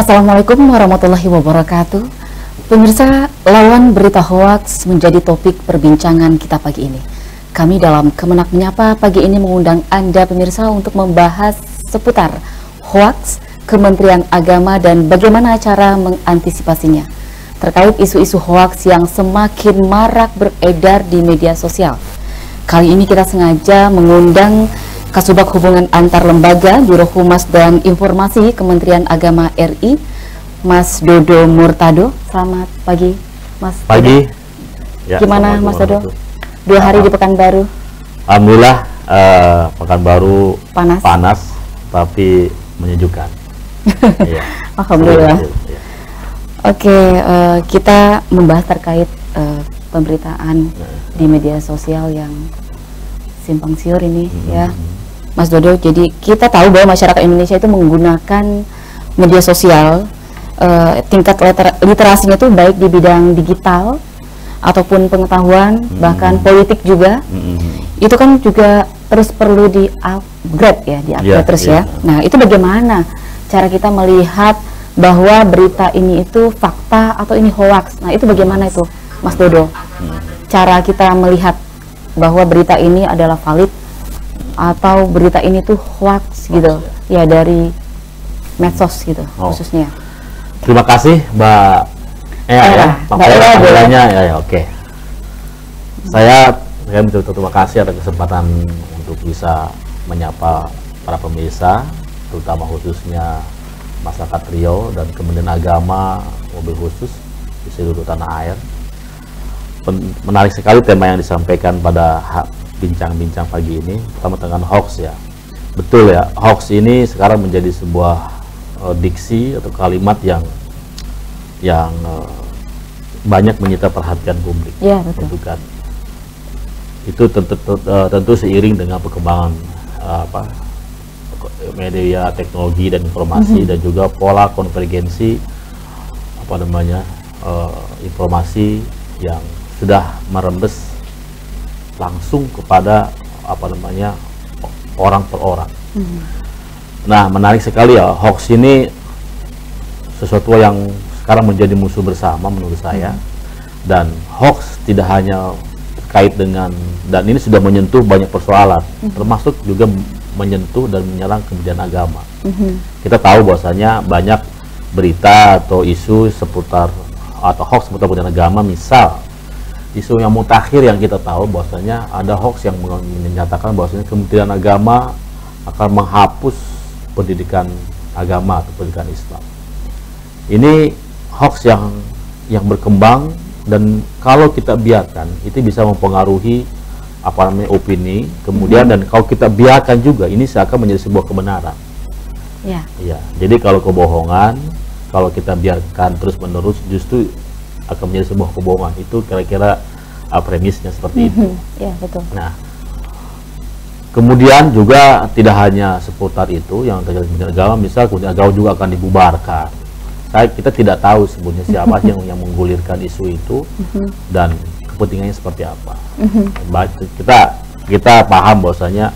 Assalamualaikum warahmatullahi wabarakatuh. Pemirsa, lawan berita hoaks menjadi topik perbincangan kita pagi ini. Kami dalam Kemenak Menyapa pagi ini mengundang Anda pemirsa untuk membahas seputar hoaks Kementerian Agama dan bagaimana cara mengantisipasinya terkait isu-isu hoaks yang semakin marak beredar di media sosial. Kali ini kita sengaja mengundang Kasubag Hubungan Antar Lembaga Biro Humas dan Informasi Kementerian Agama RI, Mas Dodo Murtado. Selamat pagi, Mas. Pagi. Ya, gimana Mas Dodo? 2 hari di Pekanbaru. Alhamdulillah, Pekanbaru panas tapi menyejukkan. Ya. Alhamdulillah. Ya. Oke, kita membahas terkait pemberitaan di media sosial yang simpang siur ini, ya. Mas Dodo, jadi kita tahu bahwa masyarakat Indonesia itu menggunakan media sosial, tingkat literasinya itu baik di bidang digital ataupun pengetahuan, bahkan politik juga. Itu kan juga terus perlu di-upgrade ya, di-upgrade terus ya. Nah, itu bagaimana cara kita melihat bahwa berita ini itu fakta atau ini hoax? Nah, itu bagaimana itu, Mas Dodo? Cara kita melihat bahwa berita ini adalah valid atau berita ini tuh hoax gitu ya, dari medsos gitu khususnya. Terima kasih Mbak Era, ya, oke. Saya terima kasih atas kesempatan untuk bisa menyapa para pemirsa, terutama khususnya masyarakat Riau dan Kementerian Agama mobil khusus di seluruh tanah air. Menarik sekali tema yang disampaikan pada bincang-bincang pagi ini, pertama dengan hoax ya. Betul ya, hoax ini sekarang menjadi sebuah diksi atau kalimat yang banyak menyita perhatian publik. Ya, betul. Kan. Itu tentu seiring dengan perkembangan media, teknologi dan informasi dan juga pola konvergensi informasi yang sudah merembes langsung kepada orang per orang. Nah, menarik sekali ya, hoax ini sesuatu yang sekarang menjadi musuh bersama menurut saya. Dan hoax tidak hanya terkait dengan, dan ini sudah menyentuh banyak persoalan, termasuk juga menyentuh dan menyerang Kementerian Agama. Kita tahu bahwasanya banyak berita atau isu seputar atau hoax seputar Kementerian Agama. Misal isu yang mutakhir yang kita tahu bahwasanya ada hoax yang menyatakan bahwasanya Kementerian Agama akan menghapus pendidikan agama atau pendidikan Islam. Ini hoax yang berkembang, dan kalau kita biarkan itu bisa mempengaruhi opini. Kemudian dan kalau kita biarkan juga ini seakan menjadi sebuah kebenaran. Ya. Jadi kalau kebohongan, kalau kita biarkan terus-menerus justru akan menjadi sebuah kebohongan. Itu kira-kira premisnya seperti itu. Ya, betul. Nah, kemudian juga tidak hanya seputar itu yang terjadi di agama, misal Kementerian Agama juga akan dibubarkan. Kita tidak tahu sebenarnya siapa yang menggulirkan isu itu dan kepentingannya seperti apa. Kita paham bahwasanya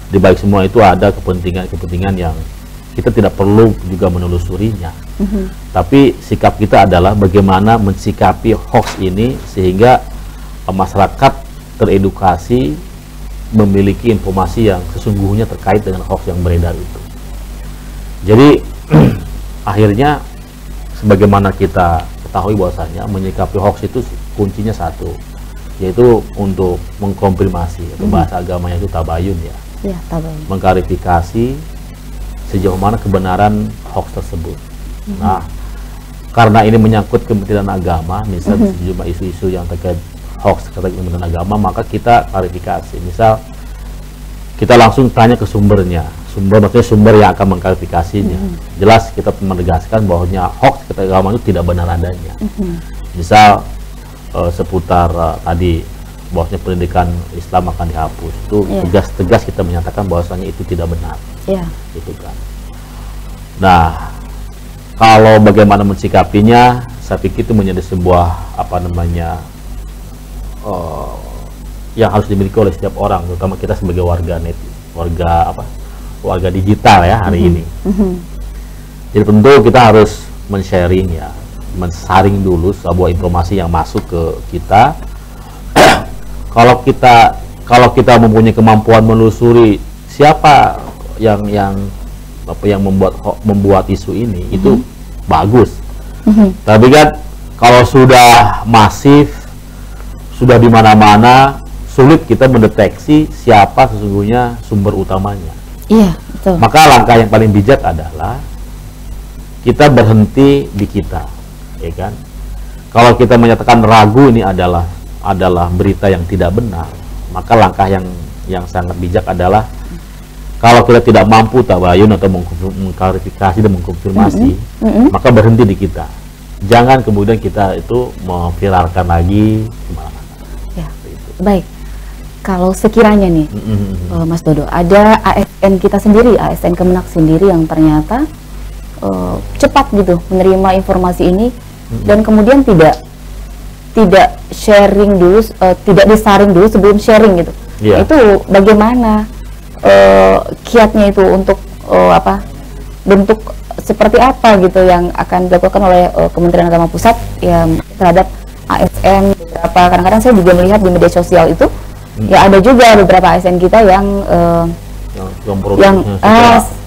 di balik semua itu ada kepentingan yang kita tidak perlu juga menelusurinya. Tapi sikap kita adalah bagaimana mensikapi hoax ini sehingga masyarakat teredukasi, memiliki informasi yang sesungguhnya terkait dengan hoax yang beredar itu. Jadi akhirnya sebagaimana kita ketahui bahwasanya menyikapi hoax itu kuncinya satu, yaitu untuk mengkonfirmasi atau bahasa agamanya itu tabayun ya. Tabayun. Mengklarifikasi sejauh mana kebenaran hoax tersebut. Nah, karena ini menyangkut Kementerian Agama, misalnya sejumlah isu-isu yang terkait hoax terkait Kementerian Agama, maka kita klarifikasi. Misal kita langsung tanya ke sumbernya, maksudnya sumber yang akan mengklarifikasinya. Jelas kita menegaskan bahwanya hoax terkait agama itu tidak benar adanya. Misal seputar tadi bahwasanya pendidikan Islam akan dihapus, itu tegas kita menyatakan bahwasanya itu tidak benar. Itu kan. Nah, kalau bagaimana mensikapinya, saya pikir itu menjadi sebuah yang harus dimiliki oleh setiap orang, terutama kita sebagai warga digital ya hari ini. Jadi tentu kita harus men-sharing ya, men-sharing dulu sebuah informasi yang masuk ke kita. Kalau kita mempunyai kemampuan menelusuri siapa yang membuat isu ini, itu bagus. Tapi kan kalau sudah masif, sudah di mana-mana, sulit kita mendeteksi siapa sesungguhnya sumber utamanya. Iya, betul. Maka langkah yang paling bijak adalah kita berhenti di kita, ya kan? Kalau kita menyatakan ragu ini adalah berita yang tidak benar, maka langkah yang sangat bijak adalah kalau kita tidak mampu tabayun atau mengklarifikasi dan mengkonfirmasi, maka berhenti di kita. Jangan kemudian kita itu memviralkan lagi kemana-mana. Ya, baik. Kalau sekiranya nih, Mas Dodo, ada ASN kita sendiri, ASN Kemenak sendiri yang ternyata cepat gitu menerima informasi ini dan kemudian tidak sharing dulu, tidak disaring dulu sebelum sharing gitu. Itu bagaimana kiatnya itu untuk bentuk seperti apa gitu yang akan dilakukan oleh Kementerian Agama Pusat ya terhadap ASN beberapa. Kadang-kadang saya juga melihat di media sosial itu ya ada juga beberapa ASN kita yang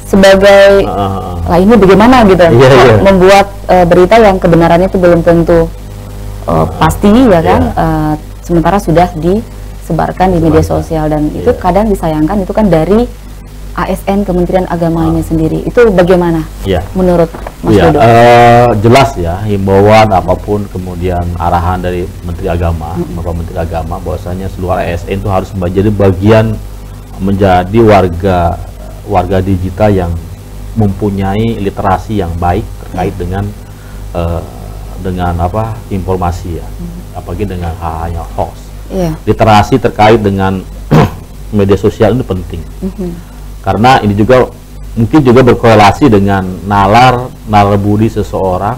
sebagai lah ini bagaimana gitu membuat berita yang kebenarannya itu belum tentu pasti ya kan, sementara sudah disebarkan di media sosial dan itu kadang disayangkan itu kan dari ASN Kementerian Agamanya sendiri. Itu bagaimana menurut Mas Dodo? Jelas ya, himbauan apapun kemudian arahan dari Menteri Agama, Bapak Menteri Agama, bahwasanya seluruh ASN itu harus menjadi warga digital yang mempunyai literasi yang baik terkait dengan informasi ya, apalagi dengan hal-hal yang hoax. Literasi terkait dengan media sosial itu penting. Karena ini juga mungkin juga berkorelasi dengan nalar budi seseorang,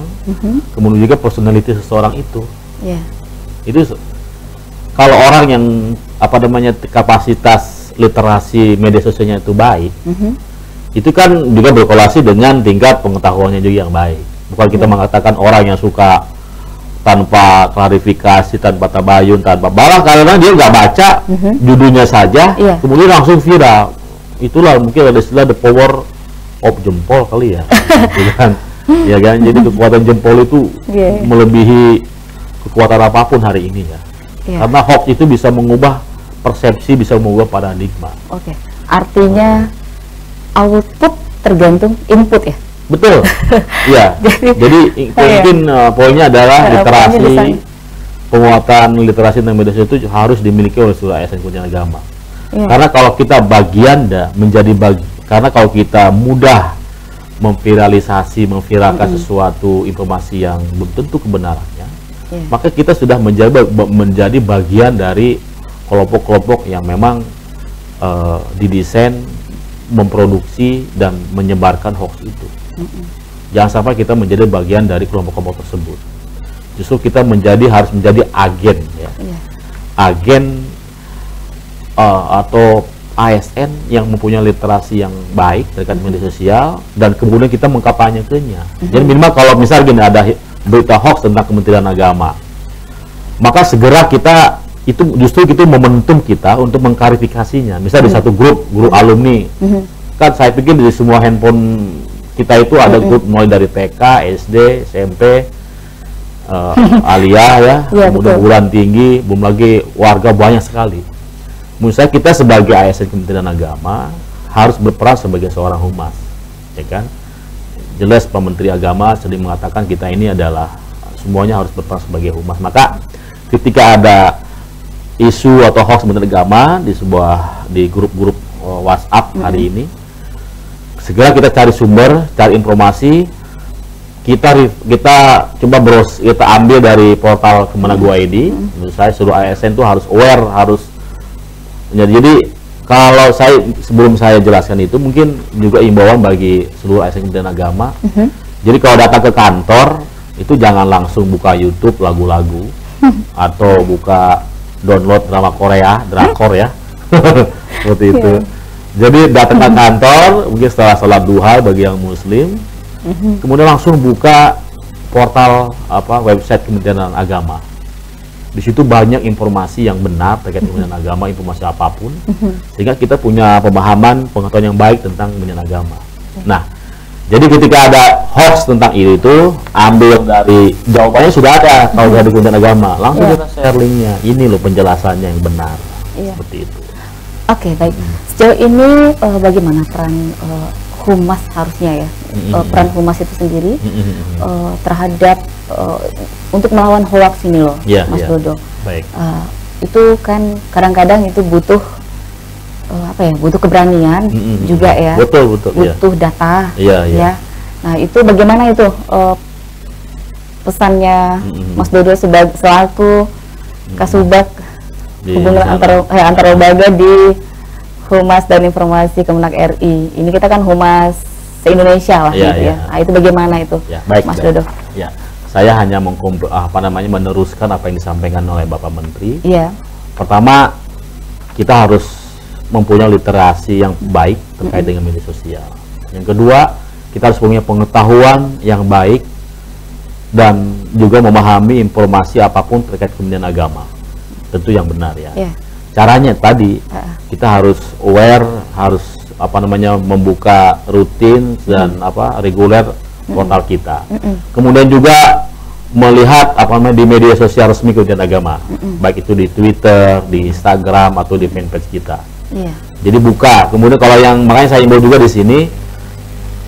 kemudian juga personality seseorang itu. Itu kalau orang yang kapasitas literasi media sosialnya itu baik, itu kan juga berkorelasi dengan tingkat pengetahuannya juga yang baik. Bukan kita mengatakan orang yang suka tanpa klarifikasi, tanpa tabayun, malah karena dia nggak baca judulnya saja, kemudian langsung viral. Itulah mungkin ada istilah the power of jempol kali ya, ya kan? Jadi kekuatan jempol itu melebihi kekuatan apapun hari ini ya. Karena hoax itu bisa mengubah persepsi, bisa mengubah paradigma. Artinya output tergantung input ya. Betul. Ya. Jadi mungkin poinnya adalah literasi, penguatan literasi tentang media sosial itu harus dimiliki oleh seluruh ASN Kementerian Agama. Karena kalau kita karena kalau kita mudah memviralkan sesuatu informasi yang belum tentu kebenarannya, maka kita sudah menjadi bagian dari kelompok-kelompok yang memang didesain memproduksi dan menyebarkan hoax itu. Jangan sampai kita menjadi bagian dari kelompok-kelompok tersebut. Justru kita harus menjadi agen ya. Agen atau ASN yang mempunyai literasi yang baik terkait media sosial dan kemudian kita mengkampanyekannya. Jadi minimal kalau misal gini ada berita hoax tentang Kementerian Agama, maka segera kita justru momentum kita untuk mengklarifikasinya. Misal di satu grup alumni, kan saya pikir di semua handphone kita itu ada grup mulai dari TK, SD, SMP, aliyah ya, kemudian perguruan tinggi, belum lagi warga banyak sekali. Menurut saya kita sebagai ASN Kementerian Agama harus berperan sebagai seorang humas, ya kan? Jelas Pak Menteri Agama sering mengatakan kita ini adalah semuanya harus berperan sebagai humas. Maka ketika ada isu atau hoax Menteri Agama di grup-grup WhatsApp hari ini, segera kita cari sumber, cari informasi, kita coba kita ambil dari portal Kemenak.go.id. Menurut saya seluruh ASN itu harus aware, jadi kalau sebelum saya jelaskan itu mungkin juga imbauan bagi seluruh ASN Kementerian Agama. Jadi kalau datang ke kantor itu jangan langsung buka YouTube lagu-lagu atau buka download drama Korea, drakor ya. Seperti itu. Jadi datang ke kantor mungkin setelah sholat duha bagi yang muslim, kemudian langsung buka portal website Kementerian Agama. Di situ banyak informasi yang benar terkait Kementerian Agama, informasi apapun, sehingga kita punya pemahaman, pengetahuan yang baik tentang Kementerian Agama. Nah, jadi ketika ada hoax tentang itu, ambil dari jawabannya sudah ada kalau dari Kementerian Agama, langsung kita share linknya. Ini loh penjelasannya yang benar, seperti itu. Oke, baik. Sejauh ini bagaimana peran humas harusnya ya, peran humas itu sendiri terhadap untuk melawan hoax ini loh, Mas Dodo. Baik. Itu kan kadang-kadang itu butuh butuh keberanian juga ya, butuh data, ya. Nah itu bagaimana itu pesannya Mas Dodo selaku Kasubag hubungan antar lembaga di Humas dan Informasi Kemenak RI. Ini kita kan humas se-Indonesia lah gitu ya. Nah, itu bagaimana itu, Mas Dodo? Ya, saya hanya meneruskan apa yang disampaikan oleh Bapak Menteri. Pertama, kita harus mempunyai literasi yang baik terkait dengan media sosial. Yang kedua, kita harus punya pengetahuan yang baik dan juga memahami informasi apapun terkait Kementerian Agama. Tentu yang benar ya. Caranya tadi kita harus aware, harus membuka rutin dan reguler portal kita. Kemudian juga melihat di media sosial resmi Kementerian Agama, baik itu di Twitter, di Instagram atau di fanpage kita. Jadi buka. Kemudian kalau makanya saya imbau juga di sini,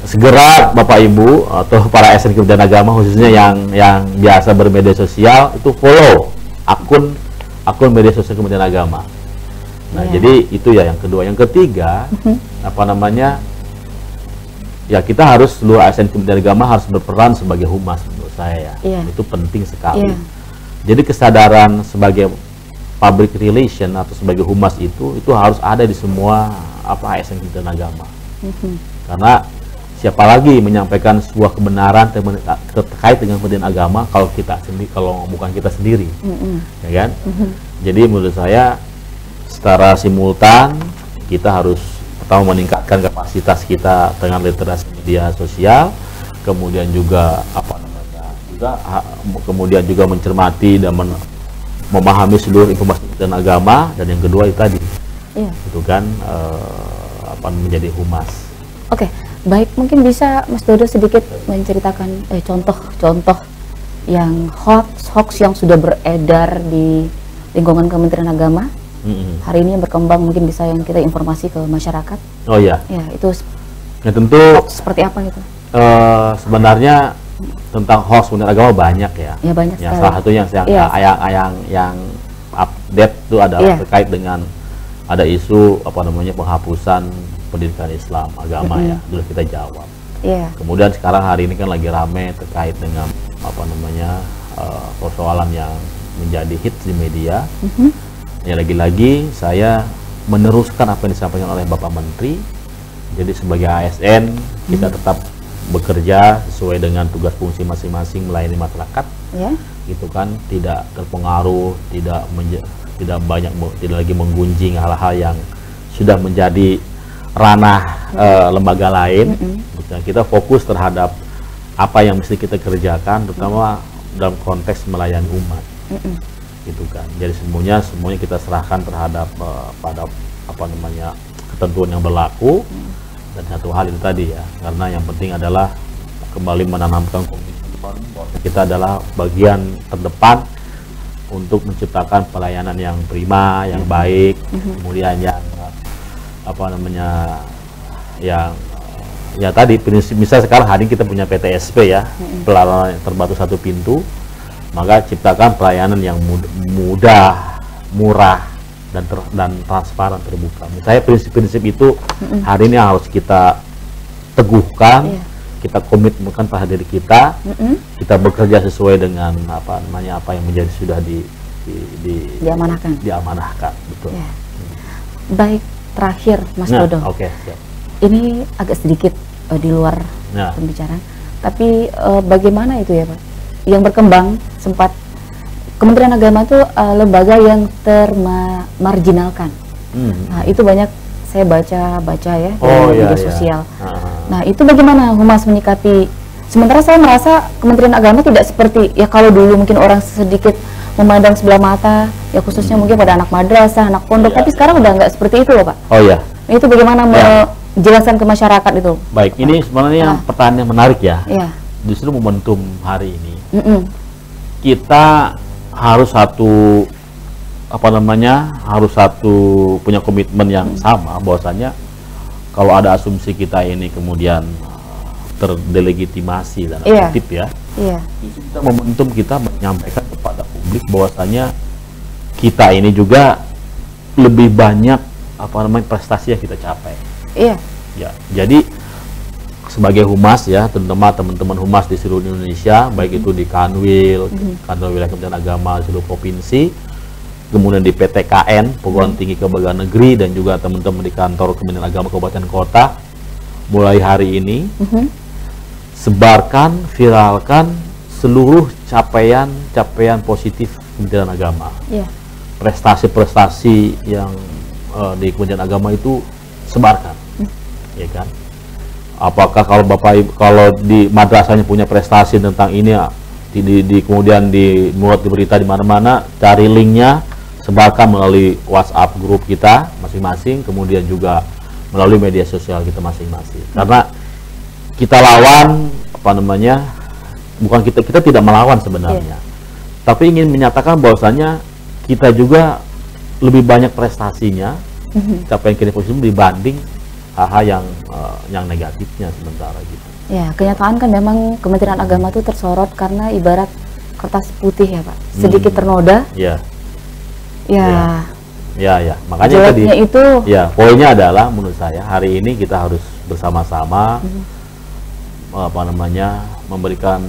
segera Bapak Ibu atau para ASN Kementerian Agama khususnya yang biasa bermedia sosial itu follow akun media sosial Kementerian Agama. Nah, jadi itu ya yang kedua. Yang ketiga, ya kita harus seluruh ASN Kementerian Agama harus berperan sebagai humas menurut saya ya. Itu penting sekali. Jadi kesadaran sebagai public relation atau sebagai humas itu harus ada di semua ASN Kementerian Agama. Karena siapa lagi menyampaikan sebuah kebenaran terkait dengan Kementerian Agama kalau bukan kita sendiri, ya kan? Jadi menurut saya secara simultan kita harus pertama meningkatkan kapasitas kita dengan literasi media sosial, kemudian juga kemudian juga mencermati dan memahami seluruh informasi dan agama, dan yang kedua itu tadi itu kan menjadi humas. Oke, baik, mungkin bisa Mas Dodo sedikit menceritakan contoh-contoh yang hoax yang sudah beredar di lingkungan Kementerian Agama hari ini yang berkembang, mungkin bisa yang kita informasi ke masyarakat. Oh ya. Ya, itu tentu hoax seperti apa gitu? Sebenarnya tentang hoax Kementerian Agama banyak ya. Ya banyak sekali. Salah satunya yang update itu adalah terkait dengan ada isu penghapusan pendidikan Islam agama ya, dulu kita jawab. Kemudian sekarang hari ini kan lagi rame terkait dengan persoalan yang menjadi hits di media. Ya lagi-lagi saya meneruskan apa yang disampaikan oleh Bapak Menteri. Jadi sebagai ASN kita tetap bekerja sesuai dengan tugas fungsi masing-masing melayani masyarakat. Gitu kan, tidak terpengaruh, tidak lagi menggunjing hal-hal yang sudah menjadi ranah lembaga lain. Kita fokus terhadap apa yang mesti kita kerjakan, terutama dalam konteks melayani umat. Gitu kan. Jadi semuanya kita serahkan terhadap pada ketentuan yang berlaku. Dan satu hal itu tadi ya, karena yang penting adalah kembali menanamkan komitmen bahwa kita adalah bagian terdepan untuk menciptakan pelayanan yang prima, yang baik, kemudian yang ya tadi prinsip, misalnya sekarang hari ini kita punya PTSP ya, pelayanan terbatas satu pintu, maka ciptakan pelayanan yang mudah, murah, dan transparan, terbuka. Saya prinsip-prinsip itu hari ini harus kita teguhkan, kita komitmenkan pada diri kita, kita bekerja sesuai dengan apa yang menjadi sudah diamanahkan, betul. Baik, terakhir Mas Dodo. Siap. Ini agak sedikit di luar pembicaraan, tapi bagaimana itu ya Pak? Yang berkembang sempat Kementerian Agama itu lembaga yang termarginalkan. Nah, itu banyak saya baca ya di media sosial. Nah, itu bagaimana Humas menyikapi Sementara saya merasa Kementerian Agama tidak seperti ya kalau dulu mungkin orang sedikit memandang sebelah mata, ya khususnya mungkin pada anak madrasah, anak pondok, tapi sekarang udah nggak seperti itu loh Pak. Oh ya. Nah, itu bagaimana menjelaskan ke masyarakat itu? Baik, ini sebenarnya pertanyaan yang menarik ya. Iya. Justru momentum hari ini, kita harus punya komitmen yang sama, bahwasanya kalau ada asumsi kita ini kemudian terdelegitimasi dan kutip ya. Iya. Kita momentum kita menyampaikan kepada publik bahwasanya kita ini juga lebih banyak prestasi yang kita capai. Iya. Ya, jadi sebagai humas ya, terutama teman-teman humas di seluruh Indonesia, baik itu di Kanwil, kantor wilayah Kementerian Agama seluruh provinsi, kemudian di PTKN, Perguruan Tinggi Kelembagaan Negeri, dan juga teman-teman di kantor Kementerian Agama Kabupaten Kota, mulai hari ini sebarkan, viralkan seluruh capaian positif Kementerian Agama. Yeah. Prestasi-prestasi yang di Kementerian Agama itu sebarkan, ya kan? Apakah kalau di madrasahnya punya prestasi tentang ini, kemudian dimuat di berita di mana-mana, cari linknya, sebarkan melalui WhatsApp grup kita masing-masing, kemudian juga melalui media sosial kita masing-masing. Karena kita lawan bukan kita tidak melawan sebenarnya, tapi ingin menyatakan bahwasanya kita juga lebih banyak prestasinya, capaian kita positif dibanding hal-hal yang negatifnya sementara gitu. Ya, kenyataan kan memang Kementerian Agama itu tersorot karena ibarat kertas putih ya Pak, sedikit ternoda. Ya. Ya. Ya. Makanya tadi. Itu. Ya, poinnya adalah menurut saya hari ini kita harus bersama-sama memberikan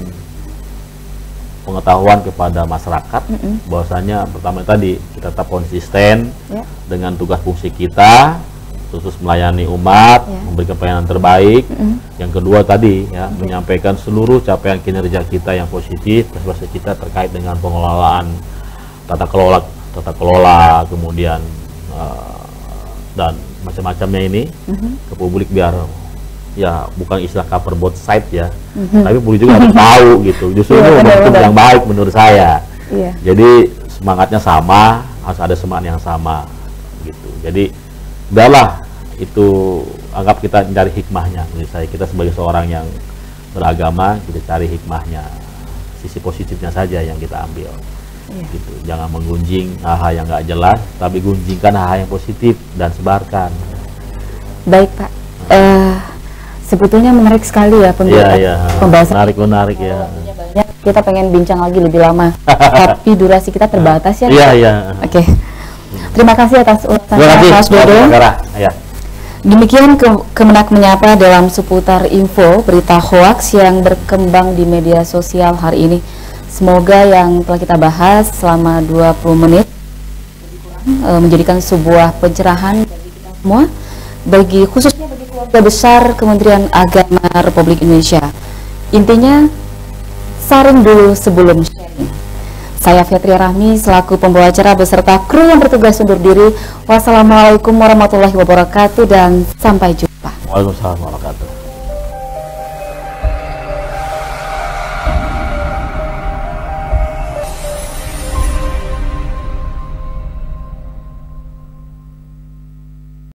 pengetahuan kepada masyarakat bahwasanya pertama tadi kita tetap konsisten dengan tugas fungsi kita, khusus melayani umat, memberikan pelayanan terbaik. Yang kedua tadi ya, menyampaikan seluruh capaian kinerja kita yang positif, prestasi kita terkait dengan pengelolaan tata kelola, kemudian dan macam-macamnya ini ke publik, biar ya bukan istilah cover both side ya, tapi publik juga harus tahu gitu. Justru itu momentum yang baik menurut saya. Jadi semangatnya sama, harus ada semangat yang sama gitu. Jadi udahlah, itu anggap kita mencari hikmahnya. Menurut saya kita sebagai seorang yang beragama, kita cari hikmahnya, sisi positifnya saja yang kita ambil. Gitu. Jangan menggunjing hal-hal yang nggak jelas, tapi gunjingkan hal-hal yang positif dan sebarkan. Baik Pak, sebetulnya menarik sekali ya pembahasan. Menarik ya. Banyak, kita pengen bincang lagi lebih lama, tapi durasi kita terbatas ya. Iya. Oke. Terima kasih atas ulasannya Mas Dodo. Demikian Kemenak Menyapa dalam seputar info berita hoaks yang berkembang di media sosial hari ini. Semoga yang telah kita bahas selama 20 menit menjadikan sebuah pencerahan bagi kita semua, khususnya bagi keluarga besar Kementerian Agama Republik Indonesia. Intinya, saring dulu sebelum sharing. Saya Fetria Rahmi selaku pembawa acara beserta kru yang bertugas undur diri. Wassalamualaikum warahmatullahi wabarakatuh dan sampai jumpa. Waalaikumsalam warahmatullahi wabarakatuh.